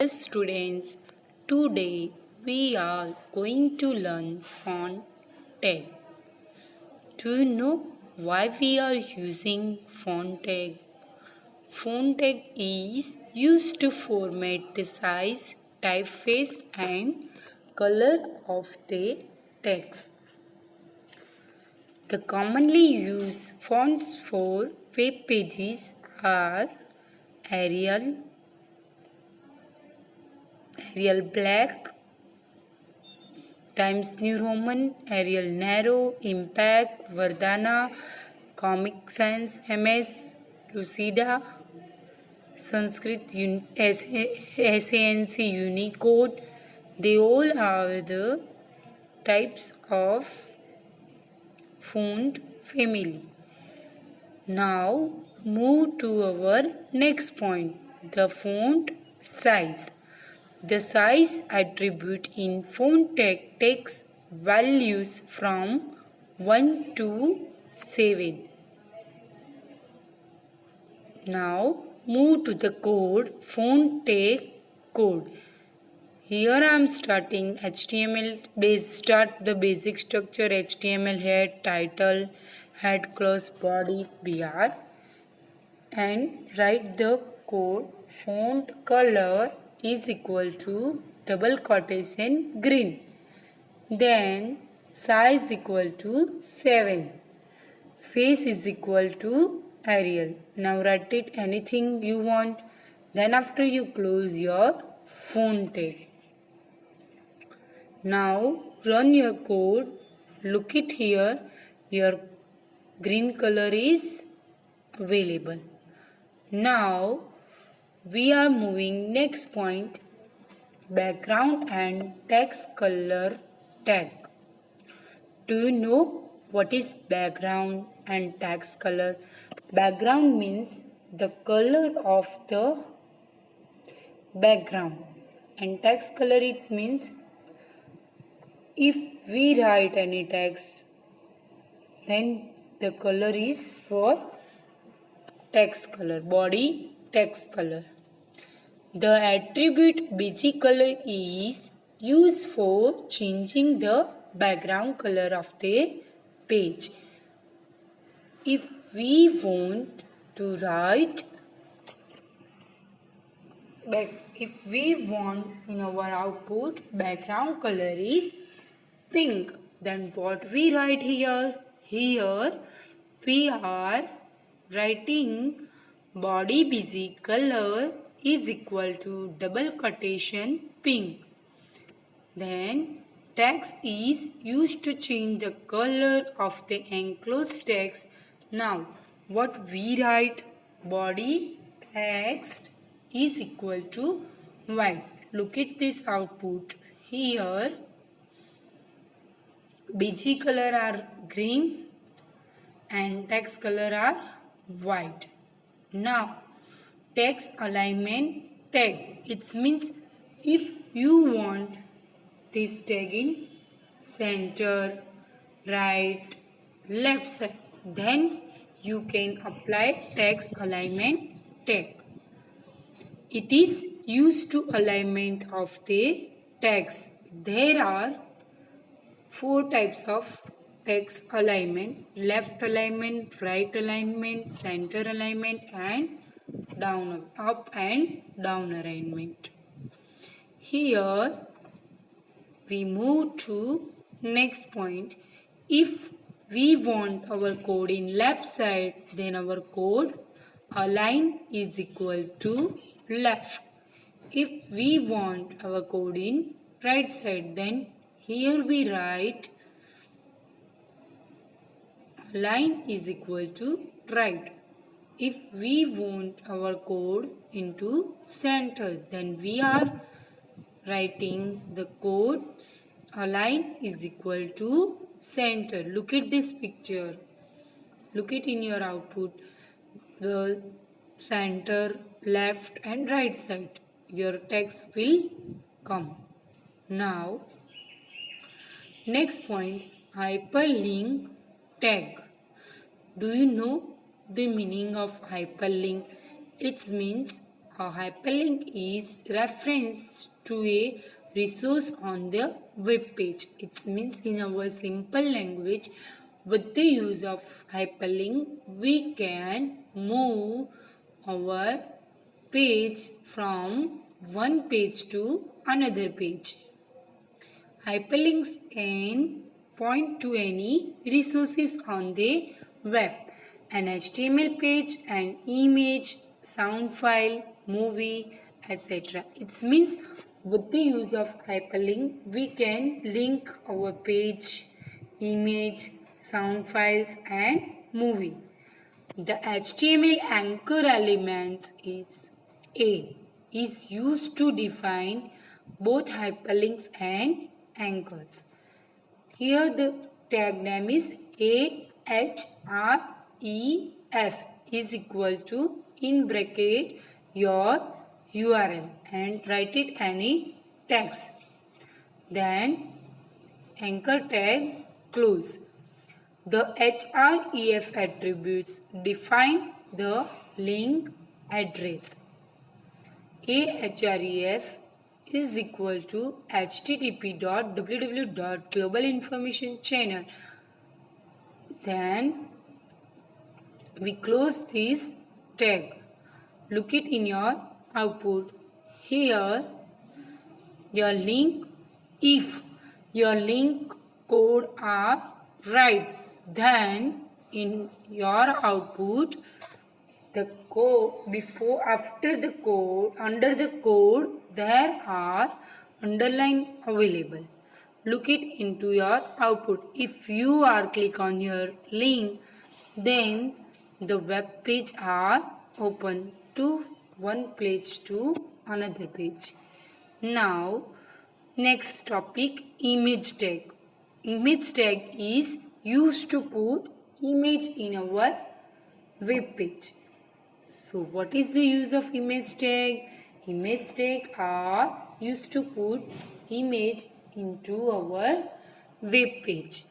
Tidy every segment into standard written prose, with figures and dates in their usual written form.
Students, today we are going to learn font tag. Do you know why we are using font tag? Font tag is used to format the size, typeface and color of the text. The commonly used fonts for web pages are Arial, Arial Black, Times New Roman, Arial Narrow, Impact, Verdana, Comic Sans, MS, Lucida, Sanskrit SANC Unicode. They all are the types of font family. Now move to our next point, the font size. The size attribute in font tag takes values from 1 to 7. Now move to the code, font tag code. Here I am starting HTML start the basic structure HTML head, title, head, clause, body, BR and write the code font color is equal to double quotation green. Then size equal to 7. Face is equal to Arial. Now write it anything you want. Then after you close your font tag. Now run your code. Look it here. Your green color is available. Now we are moving next point, background and text color tag. Do you know what is background and text color? Background means the color of the background and text color it means if we write any text then the color is for text color, body text color. The attribute BG color is used for changing the background color of the page. If we want to write if we want in our output background color is pink, then what we write here? Here we are writing body BG color is equal to double quotation pink. Then text is used to change the color of the enclosed text. Now what we write? Body text is equal to white. Look at this output. Here BG color are green and text color are white. Now text alignment tag. It means if you want this tag in center, right, left side, then you can apply text alignment tag. It is used to alignment of the text. There are 4 types of text alignment: left alignment, right alignment, center alignment and up and down alignment. Here we move to next point. If we want our code in left side, then our code align is equal to left. If we want our code in right side, then here we write align is equal to right. If we want our code into center, then we are writing the codes align is equal to center. Look at this picture. Look it in your output. The center, left and right side. Your text will come. Now, next point, hyperlink tag. Do you know the meaning of hyperlink? It means A hyperlink is reference to a resource on the web page. It means in our simple language, with the use of hyperlink, we can move our page from one page to another page. Hyperlinks can point to any resources on the web, an HTML page, an image, sound file, movie, etc. It means with the use of hyperlink, we can link our page, image, sound files and movie. The HTML anchor elements is used to define both hyperlinks and anchors. Here the tag name is ahref is equal to in bracket your URL and write it any text. Then anchor tag close. The href attributes define the link address. Ahref is equal to http://www.globalinformationchannel. Then we close this tag. Look it in your output. Here your link, if your link code are right, then in your output the code after the code, under the code there are underline available. Look it into your output. If you are click on your link, then the web page are open to one page to another page. Now next topic, image tag. Image tag is used to put image in our web page. So what is the use of image tag? Image tag are used to put image into our web page.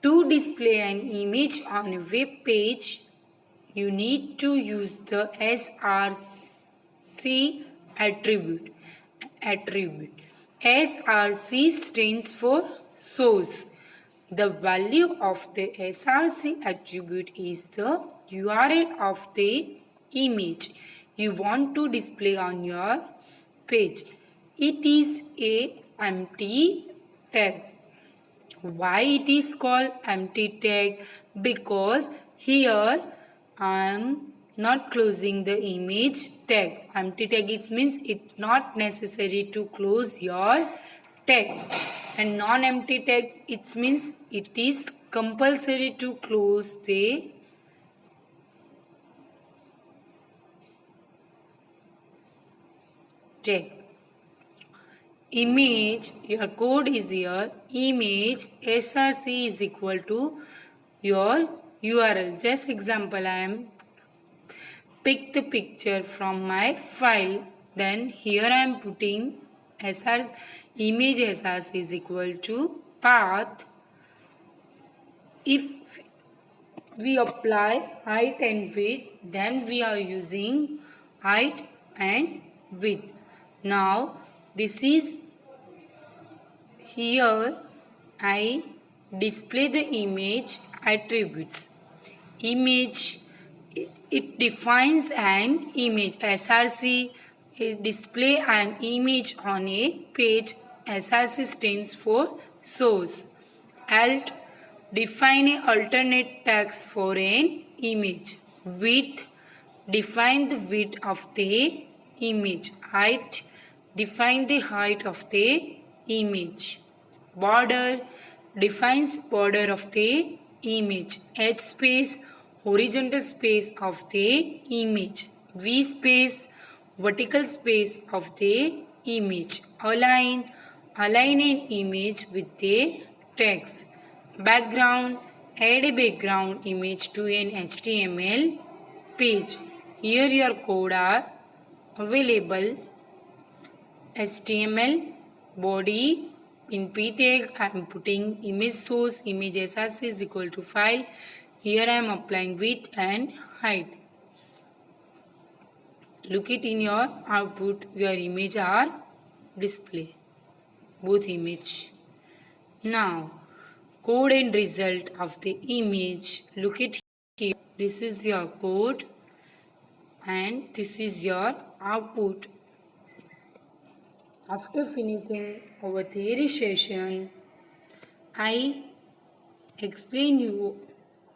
To display an image on a web page, you need to use the src attribute. Src stands for source. The value of the src attribute is the URL of the image you want to display on your page. It is a empty tag. Why it is called empty tag? Because here I am not closing the image tag. Empty tag it means it's not necessary to close your tag, and non-empty tag it means it is compulsory to close the tag. Image, your code is here, image src is equal to your URL. Just example, I am pick the picture from my file, then here I am putting image src is equal to path. If we apply height and width, then we are using height and width. Now this is here I display the image attributes. Image, it defines an image. src display an image on a page. src stands for source. Alt define a alternate text for an image. Width define the width of the image. Height define the height of the image. Border defines border of the image. H space horizontal space of the image. V space vertical space of the image. Align an image with the text. Background, add a background image to an HTML page. Here your code are available. HTML body in p tag I am putting image source, image src is equal to file. Here I am applying width and height. look it in your output, your image are display, both image. Now code and result of the image, look it here. This is your code and this is your output. After finishing our theory session, I explain you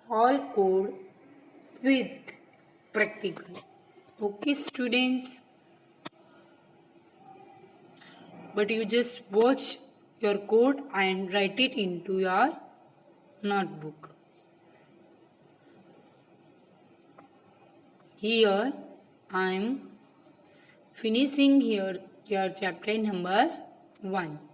all code with practical. Okay students, but you just watch your code and write it into your notebook. Here I am finishing here your chapter number 1.